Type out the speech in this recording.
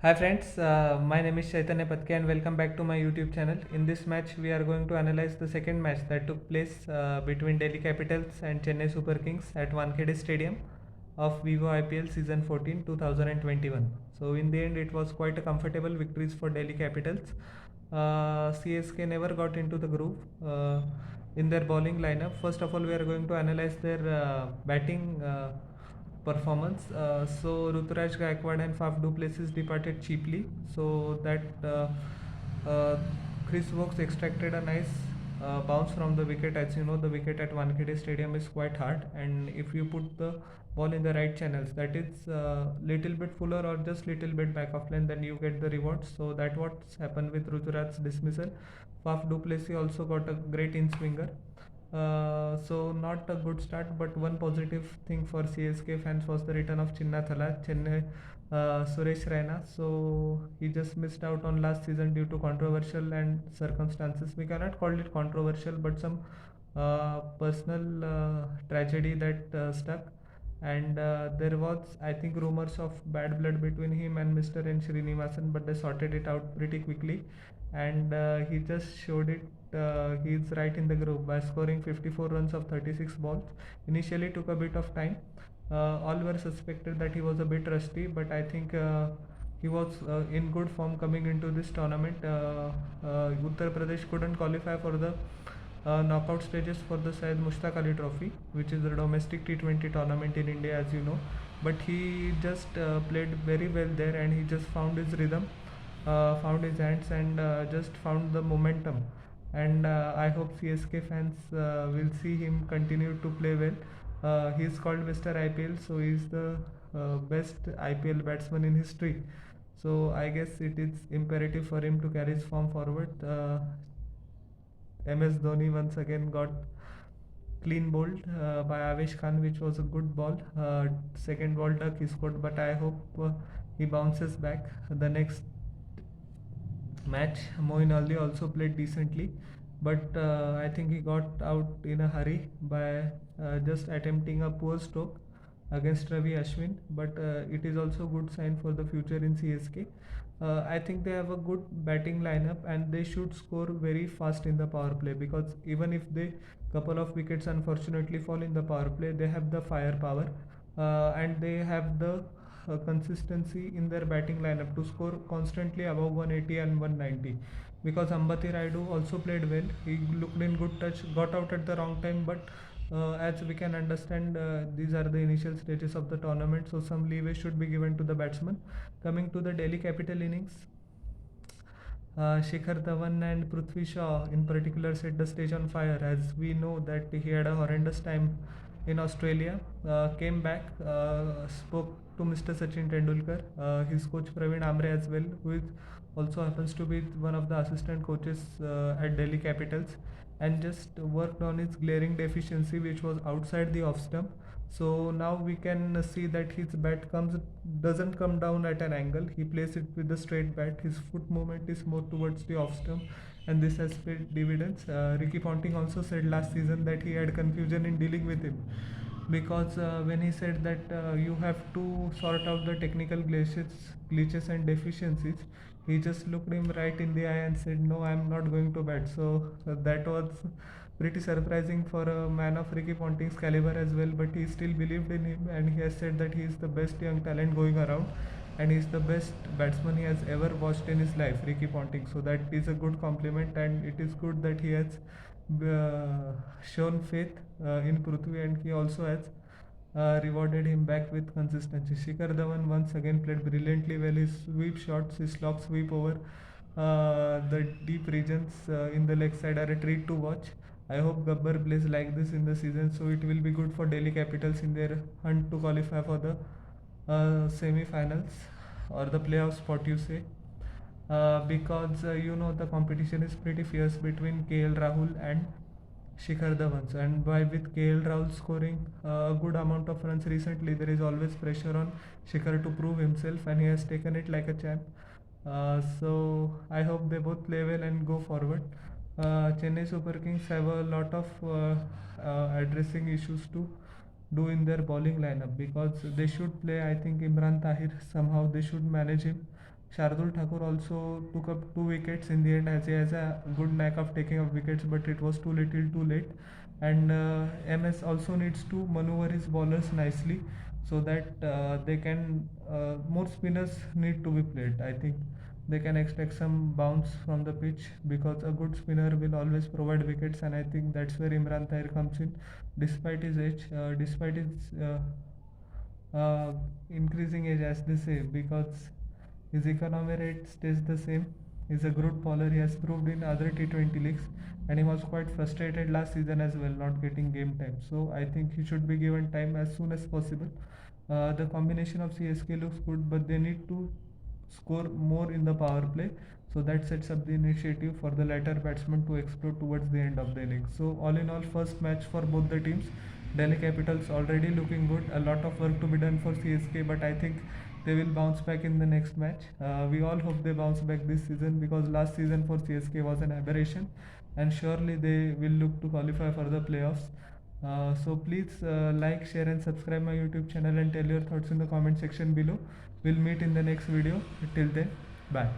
Hi friends, my name is Chaitanya Patke and welcome back to my YouTube channel. In this match, we are going to analyze the second match that took place between Delhi Capitals and Chennai Super Kings at Wankhede Stadium of Vivo IPL Season 14 2021. So in the end, it was quite a comfortable victories for Delhi Capitals. CSK never got into the groove in their bowling lineup. First of all, we are going to analyze their batting performance. So Ruturaj Gaikwad and Faf du Plessis departed cheaply. So that uh, Chris Wokes extracted a nice bounce from the wicket. As you know, the wicket at Wankhede Stadium is quite hard, and if you put the ball in the right channels, that is little bit fuller or just little bit back of lane, then you get the rewards. So that what's happened with Ruturaj's dismissal. Faf du Plessis also got a great in swinger. So not a good start, but one positive thing for CSK fans was the return of Chinna Thala, Chennai Suresh Raina. So he just missed out on last season due to controversial and circumstances. We cannot call it controversial, but some personal tragedy that stuck. And there was, I think, rumors of bad blood between him and Mr. N. Srinivasan, but they sorted it out pretty quickly. And he just showed it. He's right in the group by scoring 54 runs of 36 balls. Initially, took a bit of time. All were suspected that he was a bit rusty, but I think he was in good form coming into this tournament. Uttar Pradesh couldn't qualify for the knockout stages for the Syed Mushtaq Ali Trophy, which is the domestic T20 tournament in India, as you know. But he just played very well there, and he just found his rhythm, found his hands, and just found the momentum. And I hope CSK fans will see him continue to play well. He's called Mr. IPL, so he's the best IPL batsman in history. So I guess it is imperative for him to carry his form forward. MS Dhoni once again got clean bowled by Avesh Khan, which was a good ball. Second ball duck he scored, but I hope he bounces back. The next match, Moin Ali also played decently, but I think he got out in a hurry by just attempting a poor stroke against Ravi Ashwin. But it is also a good sign for the future in CSK. I think they have a good batting lineup and they should score very fast in the power play, because even if they couple of wickets unfortunately fall in the power play, they have the firepower and they have the consistency in their batting lineup to score constantly above 180 and 190. Because Ambati Raidu also played well, he looked in good touch, got out at the wrong time, but as we can understand, these are the initial stages of the tournament, so some leeway should be given to the batsman. Coming to the Delhi Capital innings, Shikhar Dhawan and Prithvi Shaw in particular set the stage on fire, as we know that he had a horrendous time in Australia. Came back, spoke to Mr. Sachin Tendulkar, his coach Praveen Amre as well, who is also happens to be one of the assistant coaches at Delhi Capitals, and just worked on his glaring deficiency which was outside the off stump. So now we can see that his bat comes doesn't come down at an angle. He plays it with the straight bat. His foot movement is more towards the off stump, and this has paid dividends. Ricky Ponting also said last season that he had confusion in dealing with him, because when he said that you have to sort out the technical glitches and deficiencies, he just looked him right in the eye and said, "No, I am not going to bat." So that was pretty surprising for a man of Ricky Ponting's caliber as well. But he still believed in him, and he has said that he is the best young talent going around, and he is the best batsman he has ever watched in his life, Ricky Ponting. So that is a good compliment, and it is good that he has shown faith in Prithvi, and he also has rewarded him back with consistency. Shikhar Dhawan once again played brilliantly well. His sweep shots, his slog sweep over the deep regions in the leg side are a treat to watch. I hope Gabbar plays like this in the season, so it will be good for Delhi Capitals in their hunt to qualify for the semi-finals or the playoffs, what you say. Because you know the competition is pretty fierce between KL Rahul and Shikhar Dhawan. And by with KL Rahul scoring a good amount of runs recently, there is always pressure on Shikhar to prove himself, and he has taken it like a champ. So I hope they both play well and go forward. Chennai Super Kings have a lot of addressing issues to do in their bowling lineup, because they should play, I think, Imran Tahir somehow. They should manage him Shardul Thakur also took up 2 wickets in the end, as he has a good knack of taking up wickets, but it was too little too late. And MS also needs to maneuver his bowlers nicely so that they can more spinners need to be played. I think they can expect some bounce from the pitch because a good spinner will always provide wickets, and I think that's where Imran Tahir comes in. Despite his age, despite his uh, increasing age, as they say, because his economy rate stays the same. He's a good bowler. He has proved in other T20 leagues, and he was quite frustrated last season as well, not getting game time. So I think he should be given time as soon as possible. The combination of CSK looks good, but they need to score more in the power play. So that sets up the initiative for the latter batsman to explode towards the end of the innings. So all in all, first match for both the teams. Delhi Capitals already looking good. A lot of work to be done for CSK, but I think they will bounce back in the next match. We all hope they bounce back this season because last season for CSK was an aberration, and surely they will look to qualify for the playoffs. So please like, share, and subscribe my YouTube channel and tell your thoughts in the comment section below. We'll meet in the next video. Till then, bye.